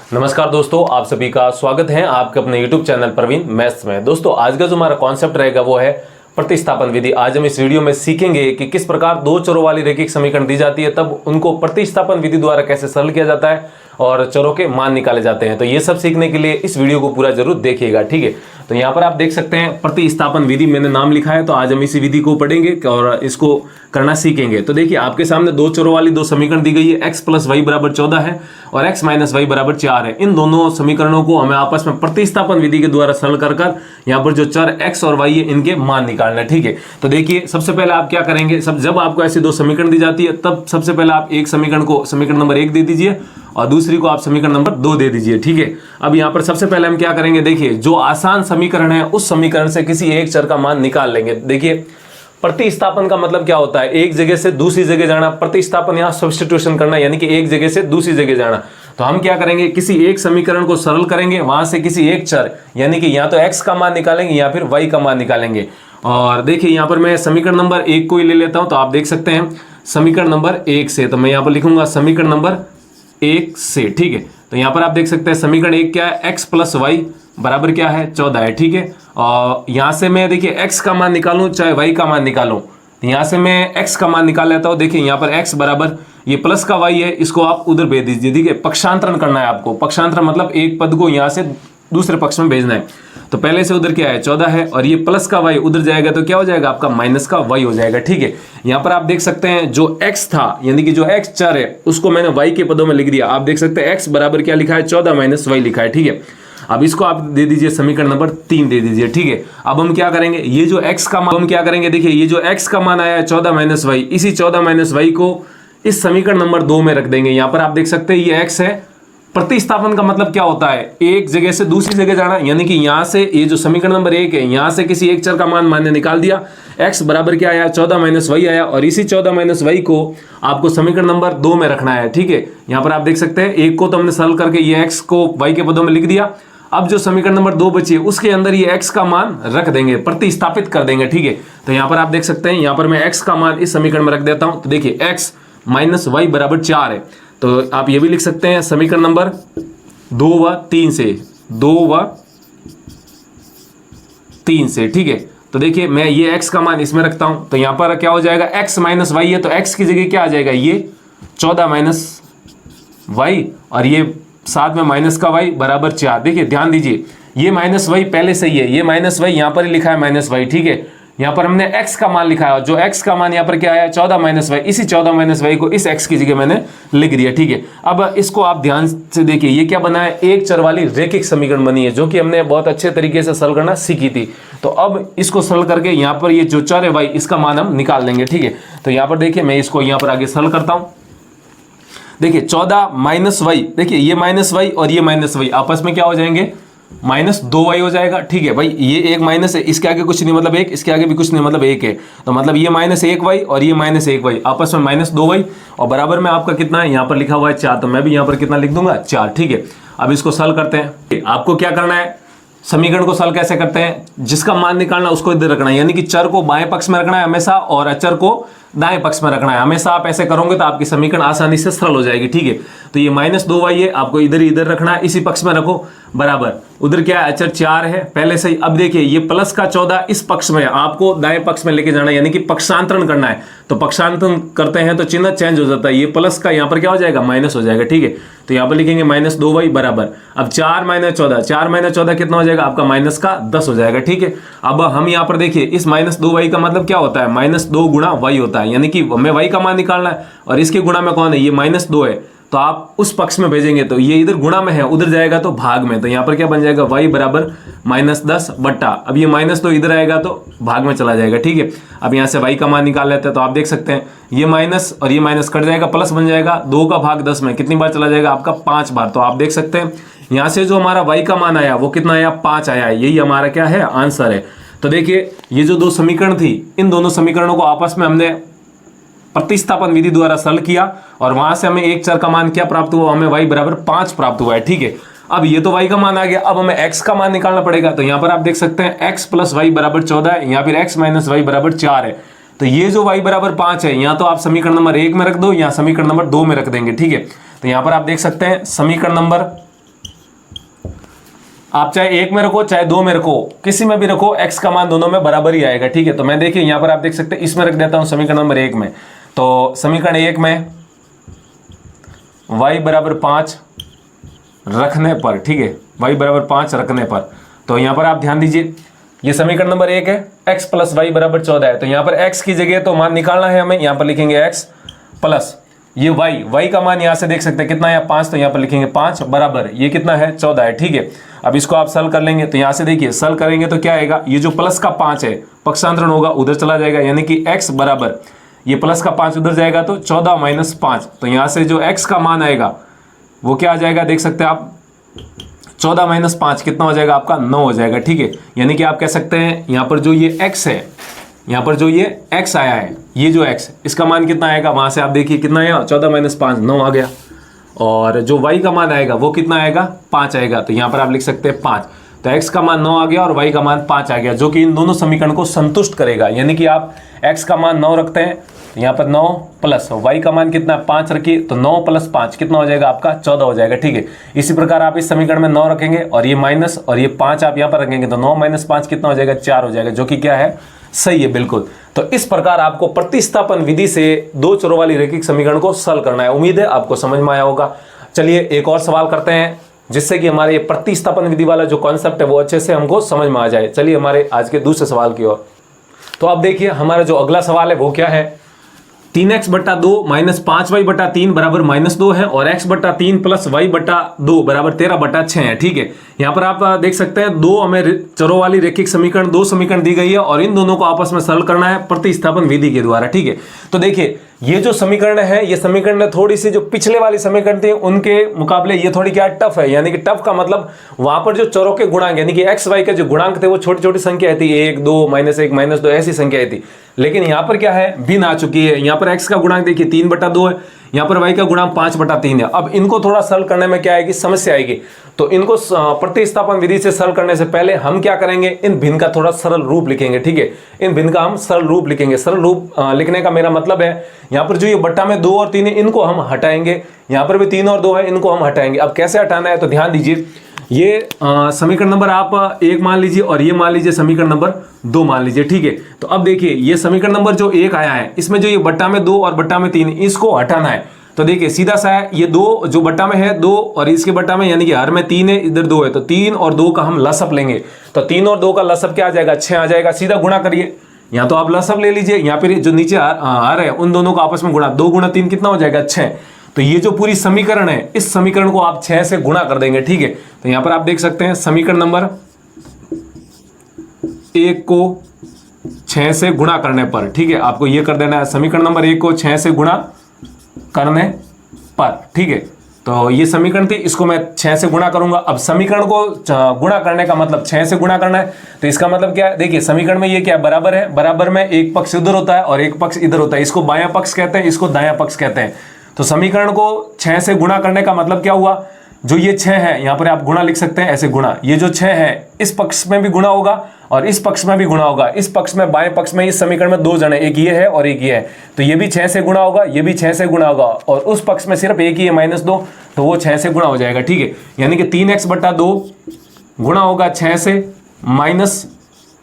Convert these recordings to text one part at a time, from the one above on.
नमस्कार दोस्तों, आप सभी का स्वागत है आपके अपने YouTube चैनल प्रवीण मैथ्स में। दोस्तों आज का जो हमारा कॉन्सेप्ट रहेगा वो है प्रतिस्थापन विधि। आज हम इस वीडियो में सीखेंगे कि किस प्रकार दो चरों वाली रैखिक समीकरण दी जाती है तब उनको प्रतिस्थापन विधि द्वारा कैसे सरल किया जाता है और चरों के मान निकाले जाते हैं। तो ये सब सीखने के लिए इस वीडियो को पूरा जरूर देखिएगा, ठीक है। तो यहाँ पर आप देख सकते हैं प्रतिस्थापन विधि मैंने नाम लिखा है, तो आज हम इसी विधि को पढ़ेंगे और इसको करना सीखेंगे। तो देखिए आपके सामने दो चरों वाली दो समीकरण दी गई है, x + y = 14 है और x - y = 4 है। इन दोनों समीकरणों को हमें आपस में प्रतिस्थापन विधि के द्वारा सरल कर यहाँ पर जो चर x और y है इनके मान निकालना है, ठीक है। तो देखिए सबसे पहले आप क्या करेंगे, जब आपको ऐसी दो समीकरण दी जाती है तब सबसे पहले आप एक समीकरण को समीकरण नंबर 1 दे दीजिए और दूसरी को आप समीकरण नंबर 2 दे दीजिए, ठीक है। अब यहाँ पर सबसे पहले हम क्या करेंगे, देखिए जो आसान समीकरण है उस समीकरण से किसी एक चर का मान निकाल लेंगे। देखिए प्रतिस्थापन का मतलब क्या होता है, एक जगह से दूसरी जगह जाना। प्रतिस्थापन यहाँ सब्स्टिट्यूशन करना, यानी कि एक जगह से दूसरी जगह जाना। तो हम क्या करेंगे, किसी एक समीकरण को सरल करेंगे, वहां से किसी एक चर यानी कि या तो x का मान निकालेंगे या फिर y का मान निकालेंगे। और देखिए यहाँ पर मैं समीकरण नंबर 1 को ही ले लेता हूं। तो आप देख सकते हैं समीकरण नंबर 1 से, तो मैं यहाँ पर लिखूंगा समीकरण नंबर 1 से, ठीक है। तो यहाँ पर आप देख सकते हैं समीकरण 1 क्या है, x + y बराबर क्या है 14 है, ठीक है। और यहाँ से मैं देखिए x का मान निकालूं चाहे y का मान निकालूं, तो यहाँ से मैं x का मान निकाल लेता हूँ। देखिए यहाँ पर x बराबर ये प्लस का y है, इसको आप उधर भेज दीजिए, ठीक है। पक्षांतरण करना है आपको। पक्षांतरण मतलब एक पद को यहाँ से दूसरे पक्ष में भेजना है। तो पहले से उधर क्या है 14 है और ये प्लस का y उधर जाएगा तो क्या हो जाएगा आपका माइनस का y हो जाएगा, ठीक है। यहाँ पर आप देख सकते हैं जो x था यानी कि जो x चर है उसको मैंने y के पदों में लिख दिया। आप देख सकते हैं x बराबर क्या लिखा है 14 - y लिखा है, ठीक है। अब इसको आप दे दीजिए समीकरण नंबर 3 दे दीजिए, ठीक है। अब हम क्या करेंगे, ये जो x का मान हम क्या करेंगे, देखिए ये जो x का मान आया है 14 - y, इसी 14 - y को इस समीकरण नंबर 2 में रख देंगे। यहाँ पर आप देख सकते हैं ये x है। प्रतिस्थापन का मतलब क्या होता है, एक जगह से दूसरी जगह जाना, यानी कि यहाँ से ये जो समीकरण नंबर 1 है यहाँ से किसी एक चर का मान मैंने निकाल दिया। x बराबर क्या आया 14 - y आया और इसी 14 - y को आपको समीकरण नंबर 2 में रखना है, ठीक है। यहाँ पर आप देख सकते हैं एक को तो हमने सरल करके ये x को y के पदों में लिख दिया। अब जो समीकरण नंबर 2 बची है उसके अंदर ये x का मान रख देंगे, प्रतिस्थापित कर देंगे, ठीक है। तो यहाँ पर आप देख सकते हैं यहाँ पर मैं x का मान इस समीकरण में रख देता हूं। तो देखिए x - y = 4 है। तो आप ये भी लिख सकते हैं समीकरण नंबर 2 व 3 से, 2 व 3 से, ठीक है। तो देखिए मैं ये x का मान इसमें रखता हूं, तो यहां पर क्या हो जाएगा x - y है तो x की जगह क्या आ जाएगा, ये 14 - y और ये साथ में माइनस का y बराबर 4। देखिए ध्यान दीजिए ये -y पहले से ही है, ये -y यहां पर ही लिखा है -y, ठीक है। यहाँ पर हमने x का मान लिखा है, जो x का मान यहाँ पर क्या है 14 - y, इसी 14 - y को इस x की जगह मैंने लिख दिया, ठीक है। अब इसको आप ध्यान से देखिए ये क्या बना है, एक चर वाली रैखिक समीकरण बनी है जो कि हमने बहुत अच्छे तरीके से सरल करना सीखी थी। तो अब इसको सरल करके यहाँ पर ये जो चर है y इसका मान हम निकाल लेंगे, ठीक है। तो यहाँ पर देखिए मैं इसको यहाँ पर आगे सरल करता हूँ। देखिए 14 - y, देखिए ये -y और ये -y आपस में क्या हो जाएंगे -2y हो जाएगा, ठीक है भाई। ये एक माइनस है, इसके आगे कुछ नहीं मतलब एक, इसके आगे भी कुछ नहीं मतलब एक है, तो मतलब ये -1y और ये -1y आपस में -2y और बराबर में आपका कितना है यहाँ पर लिखा हुआ है 4, तो मैं भी यहाँ पर कितना लिख दूंगा 4, ठीक है। अब इसको सरल करते हैं। आपको क्या करना है, समीकरण को सरल कैसे करते हैं, जिसका मान निकालना उसको इधर रखना है, यानी कि चर को बाएं पक्ष में रखना है हमेशा और अचर को दाएं पक्ष में रखना है हमेशा। आप ऐसे करोगे तो आपकी समीकरण आसानी से सरल हो जाएगी, ठीक है। तो ये -2y है, आपको इधर ही इधर रखना है, इसी पक्ष में रखो बराबर। उधर क्या है अचर 4 है पहले से ही। अब देखिए ये प्लस का 14 इस पक्ष में आपको दाएं पक्ष में लेके जाना है, यानी कि पक्षांतरण करना है। तो पक्षांतरण करते हैं तो चिन्ह चेंज हो जाता है, ये प्लस का यहाँ पर क्या हो जाएगा माइनस हो जाएगा, ठीक है। तो यहाँ पर लिखेंगे -2y बराबर। अब 4 - 14, 4 - 14 कितना हो जाएगा आपका -10 हो जाएगा, ठीक है। अब हम यहाँ पर देखिए इस -2y का मतलब क्या होता है, -2 गुणा y होता है, यानी कि हमें y का मान निकालना है और इसके गुणा में कौन है ये -2 है, तो आप उस पक्ष में भेजेंगे तो ये इधर गुणा में है, उधर जाएगा तो भाग में। तो यहाँ पर क्या बन जाएगा y बराबर -10 बट्टा, अब ये -2 इधर आएगा तो भाग में चला जाएगा, ठीक है। अब यहाँ से y का मान निकाल लेते हैं, तो आप देख सकते हैं ये माइनस और ये माइनस कट जाएगा, प्लस बन जाएगा। 2 का भाग 10 में कितनी बार चला जाएगा आपका 5 बार। तो आप देख सकते हैं यहाँ से जो हमारा y का मान आया वो कितना आया 5 आया है, यही हमारा क्या है आंसर है। तो देखिए ये जो दो समीकरण थी इन दोनों समीकरणों को आपस में हमने प्रतिस्थापन विधि द्वारा सरल किया और वहां से हमें एक चर का मान क्या प्राप्त हुआ, हमें y बराबर 5 प्राप्त हुआ है, ठीक है। अब ये तो y का मान आ गया, अब हमें x का मान निकालना पड़ेगा। तो यहाँ पर आप देख सकते हैं x + y = 14 है या फिर x - y = 4 है। तो ये जो y बराबर 5 है यहाँ तो आप समीकरण नंबर 1 में रख दो या समीकरण नंबर 2 में रख देंगे, ठीक है। तो यहाँ पर आप देख सकते हैं समीकरण नंबर आप चाहे एक में रखो चाहे दो में रखो, किसी में भी रखो, x का मान दोनों में बराबर ही आएगा। ठीक है, तो मैं देखिए यहाँ पर आप देख सकते हैं, इसमें रख देता हूँ समीकरण नंबर 1 में। तो समीकरण 1 में y बराबर 5 रखने पर, ठीक है, y बराबर 5 रखने पर, तो यहाँ पर आप ध्यान दीजिए, ये समीकरण नंबर 1 है, x प्लस वाई बराबर 14 है। तो यहाँ पर x की जगह तो मान निकालना है हमें, यहाँ पर लिखेंगे x प्लस ये y का मान यहाँ से देख सकते हैं कितना है 5, तो यहाँ पर लिखेंगे 5 बराबर ये कितना है 14 है। ठीक है, अब इसको आप सॉल्व कर लेंगे, तो यहाँ से देखिए सॉल्व करेंगे तो क्या आएगा, ये जो प्लस का 5 है पक्षांतरण होगा उधर चला जाएगा, यानी कि x बराबर ये प्लस का 5 उधर जाएगा तो 14 माइनस 5, तो यहाँ से जो x का मान आएगा वो क्या आ जाएगा, देख सकते हैं आप 14 माइनस 5 कितना हो जाएगा आपका 9 हो जाएगा। ठीक है, यानी कि आप कह सकते हैं यहाँ पर जो ये x है, यहाँ पर जो ये x आया है, ये जो x इसका मान कितना आएगा, वहां से आप देखिए कितना आया 14 माइनस 5 9 आ गया, और जो y का मान आएगा वो कितना आएगा 5 आएगा, तो यहाँ पर आप लिख सकते हैं 5, तो x का मान 9 आ गया और y का मान 5 आ गया, जो कि इन दोनों समीकरण को संतुष्ट करेगा। यानी कि आप x का मान 9 रखते हैं, यहाँ पर 9 प्लस y का मान कितना 5 रखिए, तो 9 प्लस 5 कितना हो जाएगा आपका 14 हो जाएगा। ठीक है, इसी प्रकार आप इस समीकरण में 9 रखेंगे और ये माइनस और ये 5 आप यहाँ पर रखेंगे, तो 9 माइनस 5 कितना हो जाएगा 4 हो जाएगा, जो कि क्या है सही है बिल्कुल। तो इस प्रकार आपको प्रतिस्थापन विधि से दो चरों वाली रैखिक समीकरण को हल करना है। उम्मीद है आपको समझ में आया होगा। चलिए एक और सवाल करते हैं, जिससे कि हमारे ये प्रतिस्थापन विधि वाला जो कॉन्सेप्ट है वो अच्छे से हमको समझ में आ जाए। चलिए हमारे आज के दूसरे सवाल की ओर। तो अब देखिए हमारा जो अगला सवाल है वो क्या है, 3x बट्टा 2 माइनस 5y बट्टा 3 बराबर -2 है और x बट्टा 3 प्लस y बट्टा 2 बराबर 13 बट्टा 6 है। ठीक है, यहाँ पर आप देख सकते हैं दो हमें चरों वाली रैखिक समीकरण, दो समीकरण दी गई है और इन दोनों को आपस में सरल करना है प्रतिस्थापन विधि के द्वारा। ठीक है, तो देखिए ये जो समीकरण है, ये समीकरण थोड़ी सी जो पिछले वाली समीकरण थी उनके मुकाबले ये थोड़ी क्या टफ है, यानी कि टफ का मतलब वहां पर जो चरों के गुणांक यानी कि एक्स वाई के जो गुणांक थे वो छोटी छोटी संख्या थी, 1 2 -1 -2 ऐसी संख्या थी। लेकिन यहाँ पर क्या है, भिन्न आ चुकी है। यहाँ पर x का गुणांक देखिए 3/2 है, यहाँ पर y का गुणांक 5/3 है। अब इनको थोड़ा सरल करने में क्या आएगी, समस्या आएगी। तो इनको प्रतिस्थापन विधि से सरल करने से पहले हम क्या करेंगे, इन भिन्न का थोड़ा सरल रूप लिखेंगे। ठीक है, इन भिन्न का हम सरल रूप लिखेंगे। सरल रूप लिखने का मेरा मतलब है, यहाँ पर जो ये बट्टा में 2 और 3 है इनको हम हटाएंगे, यहाँ पर भी 3 और 2 है इनको हम हटाएंगे। अब कैसे हटाना है, तो ध्यान दीजिए, ये समीकरण नंबर आप 1 मान लीजिए और ये मान लीजिए समीकरण नंबर 2 मान लीजिए। ठीक है, तो अब देखिए ये समीकरण नंबर जो 1 आया है, इसमें जो ये बट्टा में 2 और बट्टा में 3 इसको हटाना है। तो देखिए सीधा सा है, ये 2 जो बट्टा में है 2 और इसके बट्टा में यानी कि हर में 3 है, इधर 2 है, तो 3 और 2 का हम लसअप लेंगे। तो 3 और 2 का लसअप क्या आ जाएगा, 6 आ जाएगा। सीधा गुणा करिए, यहाँ तो आप लसअप ले लीजिए, यहाँ पर जो नीचे हर है उन दोनों को आपस में गुणा, 2 गुणा 3 कितना हो जाएगा 6। तो ये जो पूरी समीकरण है, इस समीकरण को आप 6 से गुणा कर देंगे। ठीक है, तो यहां पर आप देख सकते हैं समीकरण नंबर 1 को 6 से गुणा करने पर, ठीक है, आपको ये कर देना है, समीकरण नंबर 1 को 6 से गुणा करने पर। ठीक है, तो ये समीकरण थी, इसको मैं 6 से गुणा करूंगा। अब समीकरण को गुणा करने का मतलब 6 से गुणा करना है, तो इसका मतलब क्या है, देखिए समीकरण में ये क्या बराबर है, बराबर में एक पक्ष इधर होता है और एक पक्ष इधर होता है, इसको बायां पक्ष कहते हैं, इसको दायां पक्ष कहते हैं। तो समीकरण को 6 से गुणा करने का मतलब क्या हुआ, जो ये 6 है यहाँ पर आप गुणा लिख सकते हैं, ऐसे गुणा, ये जो 6 है इस पक्ष में भी गुणा होगा और इस पक्ष में भी गुणा होगा। इस पक्ष में बाएं पक्ष में इस समीकरण में 2 जन है, एक ये है और एक ये है, तो ये भी 6 से गुणा होगा, ये भी 6 से गुणा होगा और उस पक्ष में सिर्फ एक ही है -2, तो वो 6 से गुणा हो जाएगा। ठीक है, यानी कि 3x/2 गुणा होगा 6 से, माइनस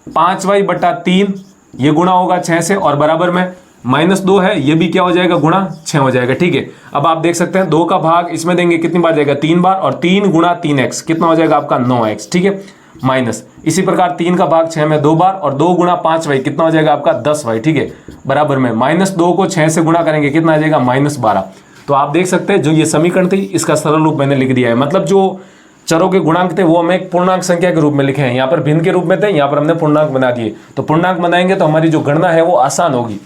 5y/3 ये गुणा होगा 6 से और बराबर में -2 है, ये भी क्या हो जाएगा गुणा 6 हो जाएगा। ठीक है, अब आप देख सकते हैं 2 का भाग इसमें देंगे कितनी बार जाएगा 3 बार, और 3 गुणा 3x कितना हो जाएगा आपका 9x। ठीक है, माइनस इसी प्रकार 3 का भाग 6 में 2 बार और 2 गुणा 5y कितना हो जाएगा आपका 10y। ठीक है, बराबर में -2 को 6 से गुणा करेंगे कितना आ जाएगा -12। तो आप देख सकते हैं जो ये समीकरण थी इसका सरल रूप मैंने लिख दिया है, मतलब जो चरों के गुणांक थे वो हमें एक पूर्णांक संख्या के रूप में लिखे हैं, यहाँ पर भिन्न के रूप में थे, यहाँ पर हमने पूर्णांक बना दिए। तो पूर्णांक बनाएंगे तो हमारी जो गणना है वो आसान होगी।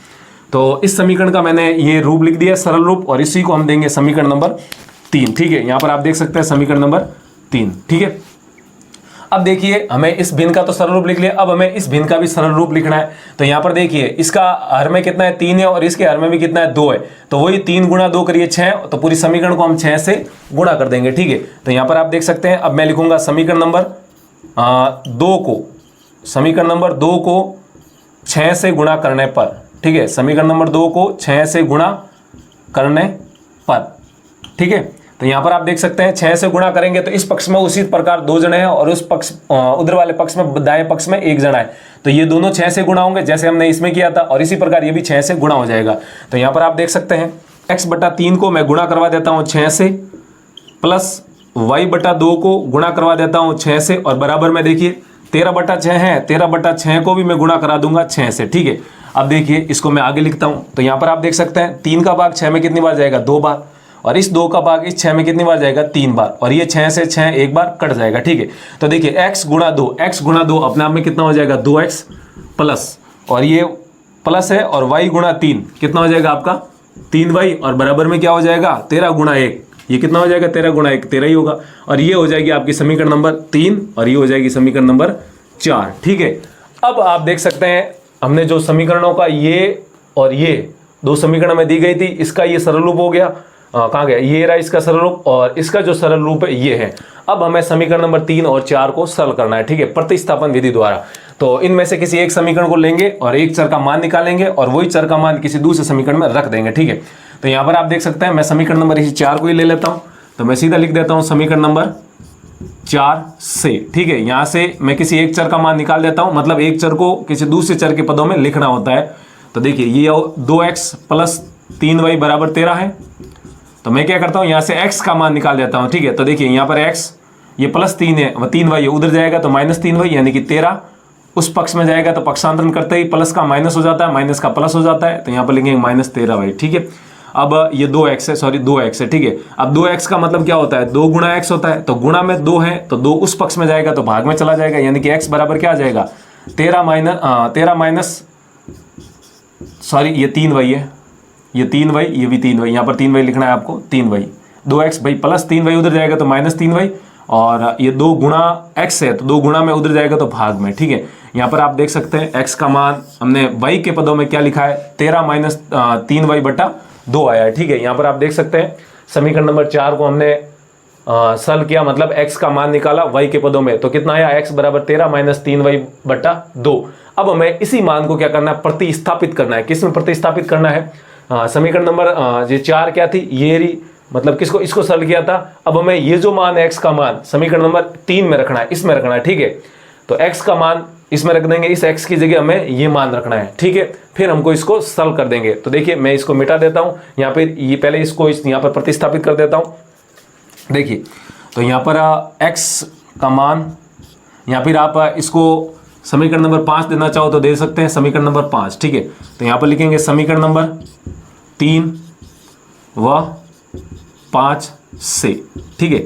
तो इस समीकरण का मैंने ये रूप लिख दिया सरल रूप, और इसी को हम देंगे समीकरण नंबर 3। ठीक है, यहाँ पर आप देख सकते हैं समीकरण नंबर 3। ठीक है, अब देखिए हमें इस भिन्न का तो सरल रूप लिख लिया, अब हमें इस भिन्न का भी सरल रूप लिखना है। तो यहाँ पर देखिए इसका हर में कितना है 3 है और इसके हर में भी कितना है 2 है, तो वही 3 गुणा 2 करिए 6, तो पूरी समीकरण को हम 6 से गुणा कर देंगे। ठीक है, तो यहाँ पर आप देख सकते हैं, अब मैं लिखूंगा समीकरण नंबर 2 को, समीकरण नंबर 2 को 6 से गुणा करने पर। ठीक है, समीकरण नंबर 2 को 6 से गुणा करने पर। ठीक है, तो यहाँ पर आप देख सकते हैं 6 से गुणा करेंगे तो इस पक्ष में उसी प्रकार 2 जने हैं और उस पक्ष उधर वाले पक्ष में दाएं पक्ष में 1 जना है, तो ये दोनों 6 से गुणा होंगे जैसे हमने इसमें किया था, और इसी प्रकार ये भी 6 से गुणा हो जाएगा। तो यहाँ पर आप देख सकते हैं x/3 को मैं गुणा करवा देता हूँ 6 से, प्लस y/2 को गुणा करवा देता हूँ 6 से, और बराबर में देखिए 13/6 है, 13/6 को भी मैं गुणा करा दूंगा 6 से। ठीक है, अब देखिए इसको मैं आगे लिखता हूँ। तो यहाँ पर आप देख सकते हैं 3 का भाग 6 में कितनी बार जाएगा, 2 बार, और इस 2 का भाग इस 6 में कितनी बार जाएगा, 3 बार, और ये 6 से 6 एक बार कट जाएगा। ठीक है, तो देखिए x गुणा 2 अपने आप में कितना हो जाएगा, 2x प्लस, और ये प्लस है, और y गुणा 3 कितना हो जाएगा आपका 3y, और बराबर में क्या हो जाएगा 13 गुणा 1, ये कितना हो जाएगा 13 गुणा 1, 13 ही होगा, और ये हो जाएगी आपकी समीकरण नंबर 3, और ये हो जाएगी समीकरण नंबर 4। ठीक है, अब आप देख सकते हैं हमने जो समीकरणों का ये और ये 2 समीकरण में दी गई थी, इसका ये सरल रूप हो गया, कहाँ गया, ये रहा इसका सरल रूप, और इसका जो सरल रूप है ये है। अब हमें समीकरण नंबर 3 और 4 को सरल करना है। ठीक है, प्रतिस्थापन विधि द्वारा। तो इनमें से किसी एक समीकरण को लेंगे और एक चर का मान निकालेंगे, और वही चर का मान किसी दूसरे समीकरण में रख देंगे। ठीक है, तो यहाँ पर आप देख सकते हैं मैं समीकरण नंबर इसी 4 को ही ले लेता हूँ, तो मैं सीधा लिख देता हूँ समीकरण नंबर 4 से। ठीक है, यहाँ से मैं किसी एक चर का मान निकाल देता हूँ, मतलब एक चर को किसी दूसरे चर के पदों में लिखना होता है। तो देखिए ये 2x प्लस 3y बराबर 13 है, तो मैं क्या करता हूँ यहाँ से x का मान निकाल देता हूँ। ठीक है, तो देखिए यहाँ पर x ये +3 है, वह 3y उधर जाएगा तो -3y, यानी कि 13 उस पक्ष में जाएगा, तो पक्षांतरण करते ही प्लस का माइनस हो जाता है, माइनस का प्लस हो जाता है, तो यहाँ पर लिखेंगे -13y। ठीक है, अब ये 2x है, सॉरी 2x है। ठीक है, अब 2x का मतलब क्या होता है, 2 गुणा x होता है, तो गुणा में 2 है तो 2 उस पक्ष में जाएगा तो भाग में चला जाएगा, यानी कि x बराबर क्या आ जाएगा 13 माइनस सॉरी ये 3y है, ये 3y, ये भी 3y, यहाँ पर 3y लिखना है आपको, 3y 2x भाई प्लस 3y उधर जाएगा तो -3y, और ये 2 गुणा x है तो 2 गुणा में उधर जाएगा तो भाग में। ठीक है, यहाँ पर आप देख सकते हैं x का मान हमने y के पदों में क्या लिखा है, 13 माइनस 3y/2 आया है। ठीक है, यहाँ पर आप देख सकते हैं समीकरण नंबर 4 को हमने सरल किया, मतलब x का मान निकाला y के पदों में, तो कितना आया, x बराबर 13 माइनस 3y/2। अब हमें इसी मान को क्या करना है, प्रतिस्थापित करना है। किस में प्रतिस्थापित करना है, समीकरण नंबर ये 4 क्या थी, ये रही, मतलब किसको, इसको सरल किया था। अब हमें ये जो मान है x का मान समीकरण नंबर 3 में रखना है, इसमें रखना है। ठीक है, तो x का मान इसमें रख देंगे, इस x की जगह हमें ये मान रखना है। ठीक है, फिर हमको इसको सरल कर देंगे। तो देखिए मैं इसको मिटा देता हूँ, यहाँ पे ये पहले इसको यहाँ पर प्रतिस्थापित कर देता हूँ। देखिए तो यहाँ पर x का मान, यहाँ फिर आप इसको समीकरण नंबर 5 देना चाहो तो दे सकते हैं, समीकरण नंबर 5। ठीक है, तो यहाँ पर लिखेंगे समीकरण नंबर 3 व 5 से। ठीक है,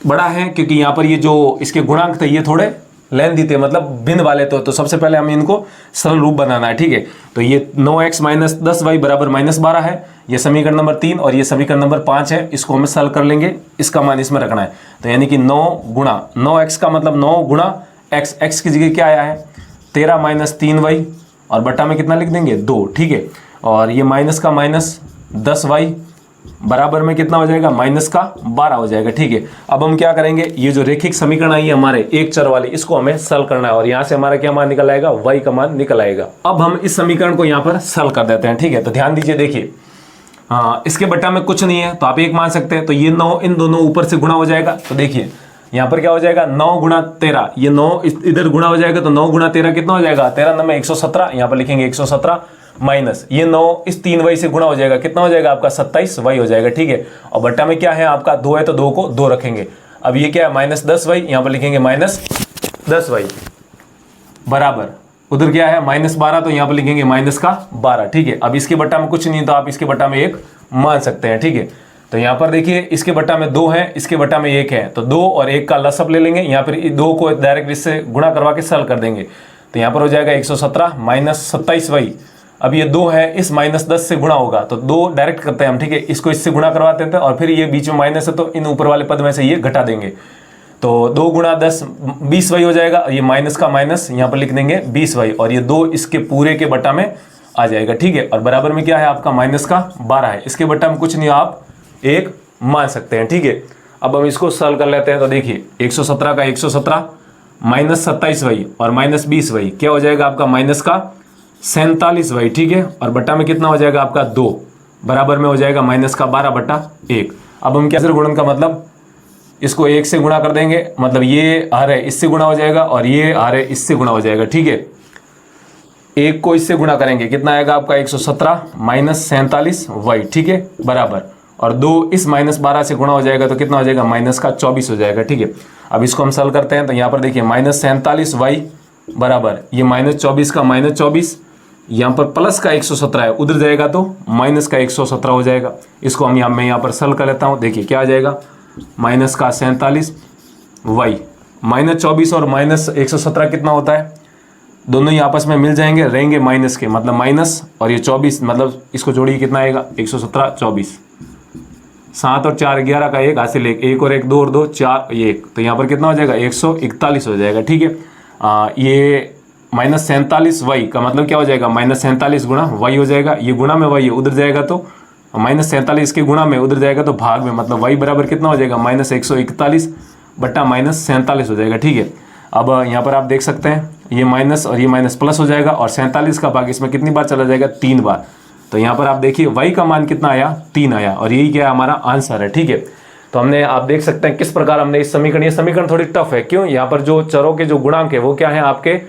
बड़ा है क्योंकि यहाँ पर ये जो इसके गुणांक थे ये थोड़े लेंथी थे, मतलब भिन्न वाले, तो सबसे पहले हमें इनको सरल रूप बनाना है। ठीक है, तो ये 9x माइनस 10y बराबर -12 है, ये समीकरण नंबर 3, और ये समीकरण नंबर 5 है, इसको हमें सरल कर लेंगे, इसका मान इसमें रखना है। तो यानी कि 9 गुणा 9x का मतलब 9 गुणा x की जगह क्या आया है 13 माइनस 3y, और बट्टा में कितना लिख देंगे 2। ठीक है, और ये माइनस का माइनस 10y बराबर में कितना हो जाएगा, माइनस का 12 हो जाएगा। ठीक है, अब हम क्या करेंगे, ये जो रेखिक समीकरण आई है हमारे एक चर वाली, इसको हमें सरल करना है, और यहाँ से हमारा क्या मान निकल आएगा, y का मान निकल आएगा। अब हम इस समीकरण को यहाँ पर सरल कर देते हैं। ठीक है, तो ध्यान दीजिए, देखिए इसके बट्टा में कुछ नहीं है तो आप 1 मान सकते हैं, तो ये 9 इन दोनों ऊपर से गुणा हो जाएगा। तो देखिए यहाँ पर क्या हो जाएगा, 9 गुणा 13, ये 9 इधर गुणा हो जाएगा, तो 9 गुणा 13 कितना हो जाएगा, 13 9 में 117, यहाँ पर लिखेंगे 117, माइनस ये 9 इस 3y से गुणा हो जाएगा, कितना हो जाएगा आपका 27y हो जाएगा। ठीक है, और बट्टा में क्या है आपका 2 है तो 2 को 2 रखेंगे। अब ये क्या है -10y, यहाँ पर लिखेंगे -10y बराबर, उधर क्या है -12, तो यहाँ पर लिखेंगे -12। ठीक है, अब इसके बट्टा में कुछ नहीं तो आप इसके बट्टा में 1 मान सकते हैं। ठीक है, तो यहाँ पर देखिए इसके बट्टा में 2 है, इसके बट्टा में 1 है, तो 2 और 1 का लसअप ले लेंगे, यहाँ पर 2 को डायरेक्ट इससे गुणा करवा के सरल कर देंगे, तो यहाँ पर हो जाएगा 117 माइनस 27y। अब ये 2 है, इस -10 से गुणा होगा, तो 2 डायरेक्ट करते हैं हम। ठीक है, इसको इससे गुणा करवा देते हैं, और फिर ये बीच में माइनस है तो इन ऊपर वाले पद में से ये घटा देंगे, तो 2 गुणा 10 20y हो जाएगा, ये माइनस का माइनस यहाँ पर लिख देंगे 20y, और ये 2 इसके पूरे के बट्टा में आ जाएगा। ठीक है, और बराबर में क्या है आपका -12 है, इसके बट्टा में कुछ नहीं, आप 1 मान सकते हैं। ठीक है, अब हम इसको सरल कर लेते हैं। तो देखिए 117 का 117 माइनस 27y और माइनस 20y क्या हो जाएगा आपका माइनस का 47y। ठीक है, और बट्टा में कितना हो जाएगा आपका 2, बराबर में हो जाएगा -12/1। अब हम क्या गुणन का मतलब इसको 1 से गुणा कर देंगे, मतलब ये आ रहा है इससे गुणा हो जाएगा और ये आ रहा है इससे गुणा हो जाएगा। ठीक है, 1 को इससे गुणा करेंगे, कितना आएगा आपका 117 माइनस 47 वाई। ठीक है, बराबर, और 2 इस माइनस 12 से गुणा हो जाएगा तो कितना हो जाएगा माइनस का 24 हो जाएगा। ठीक है, अब इसको हम सॉल्व करते हैं तो यहाँ पर देखिए माइनस 47 वाई बराबर ये माइनस 24 का माइनस 24, यहाँ पर प्लस का 117 है, उधर जाएगा तो माइनस का 117 हो जाएगा। इसको हम मैं यहाँ पर सॉल्व कर लेता हूँ। देखिए क्या आ जाएगा, माइनस का 47 वाई माइनस 24 और माइनस 117 कितना होता है, दोनों ही आपस में मिल जाएंगे, रहेंगे माइनस के, मतलब माइनस और ये 24, मतलब इसको जोड़िए कितना आएगा 117 24, 7 और 4 11 का 1 हासिल 1 और 1 2 और 2 4 1, तो यहाँ पर कितना हो जाएगा 141 हो जाएगा। ठीक है, ये माइनस 47 वाई का मतलब क्या हो जाएगा माइनस 47 गुणा वाई हो जाएगा, ये गुणा में वाई है उधर जाएगा तो माइनस 47 के गुणा में उधर जाएगा तो भाग में, मतलब वाई बराबर कितना हो जाएगा माइनस 141 बट्टा माइनस 47 हो जाएगा। ठीक है, अब यहाँ पर आप देख सकते हैं ये माइनस और ये माइनस प्लस हो जाएगा और 47 का भाग इसमें कितनी बार चला जाएगा 3 बार, तो यहाँ पर आप देखिए वाई का मान कितना आया 3 आया और यही क्या हमारा आंसर है। ठीक है, तो हमने आप देख सकते हैं किस प्रकार हमने इस समीकरण, ये समीकरण थोड़ी टफ है, क्यों, यहाँ पर जो चरों के जो गुणांक है वो क्या है आपके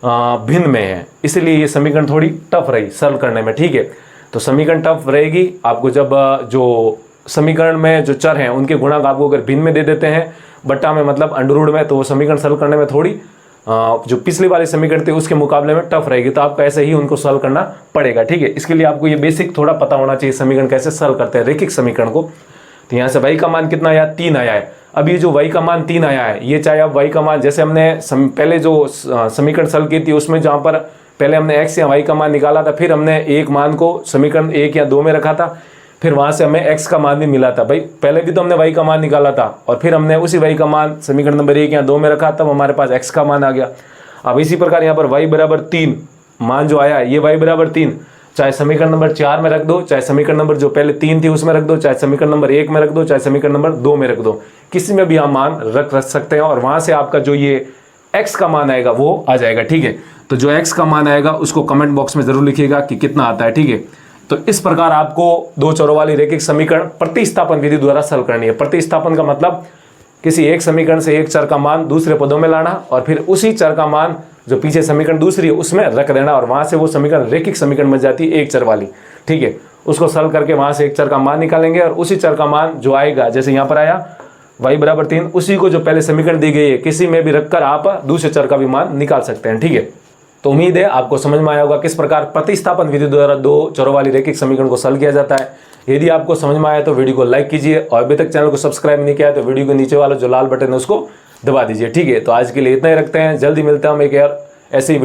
भिन्न में है, इसलिए ये समीकरण थोड़ी टफ रही सॉल्व करने में। ठीक है, तो समीकरण टफ रहेगी आपको जब जो समीकरण में जो चर हैं उनके गुणांक आपको अगर भिन्न में दे देते हैं बट्टा में, मतलब अंडररूट में, तो वो समीकरण सॉल्व करने में थोड़ी जो पिछली वाली समीकरण थी उसके मुकाबले में टफ रहेगी, तो आपको ऐसे ही उनको सॉल्व करना पड़ेगा। ठीक है, इसके लिए आपको ये बेसिक थोड़ा पता होना चाहिए समीकरण कैसे सॉल्व करते हैं रेखिक समीकरण को। तो यहाँ से y का मान कितना आया 3 आया है। अब ये जो y का मान 3 आया है, ये चाहे अब y का मान जैसे हमने पहले जो समीकरण सॉल्व की थी उसमें जहाँ पर पहले हमने x या y का मान निकाला था, फिर हमने एक मान को समीकरण 1 या 2 में रखा था, फिर वहाँ से हमें x का मान भी मिला था। भाई पहले भी तो हमने y का मान निकाला था और फिर हमने उसी y का मान समीकरण नंबर 1 या 2 में रखा, तब हमारे पास x का मान आ गया। अब इसी प्रकार यहाँ पर y बराबर 3 मान जो आया है, ये y बराबर 3 चाहे समीकरण नंबर 4 में रख दो, चाहे समीकरण नंबर जो पहले 3 थी उसमें रख दो, चाहे समीकरण नंबर 1 में रख दो, चाहे समीकरण नंबर 2 में रख दो, किसी में भी आप मान रख सकते हैं और वहां से आपका जो ये x का मान आएगा वो आ जाएगा। ठीक है, तो जो x का मान आएगा उसको कमेंट बॉक्स में जरूर लिखिएगा कि कितना आता है। ठीक है, तो इस प्रकार आपको दो चरों वाली रैखिक समीकरण प्रतिस्थापन विधि द्वारा सॉल्व करनी है। प्रतिस्थापन का मतलब किसी एक समीकरण से एक चर का मान दूसरे पदों में लाना और फिर उसी चर का मान जो पीछे समीकरण दूसरी है उसमें रख देना और वहां से वो समीकरण रैखिक समीकरण बन जाती है एक चर वाली। ठीक है, उसको सॉल्व करके वहां से एक चर का मान निकालेंगे और उसी चर का मान जो आएगा, जैसे यहाँ पर आया y बराबर 3, उसी को जो पहले समीकरण दी गई है किसी में भी रखकर आप दूसरे चर का भी मान निकाल सकते हैं। ठीक है, तो उम्मीद है आपको समझ में आया होगा किस प्रकार प्रतिस्थापन विधि द्वारा दो चरों वाली रैखिक समीकरण को सॉल्व किया जाता है। यदि आपको समझ में आया तो वीडियो को लाइक कीजिए और अभी तक चैनल को सब्सक्राइब नहीं किया है तो वीडियो के नीचे वाला जो लाल बटन है उसको दबा दीजिए। ठीक है, तो आज के लिए इतना ही रखते हैं, जल्दी मिलते हैं हम एक यार ऐसी वीडियो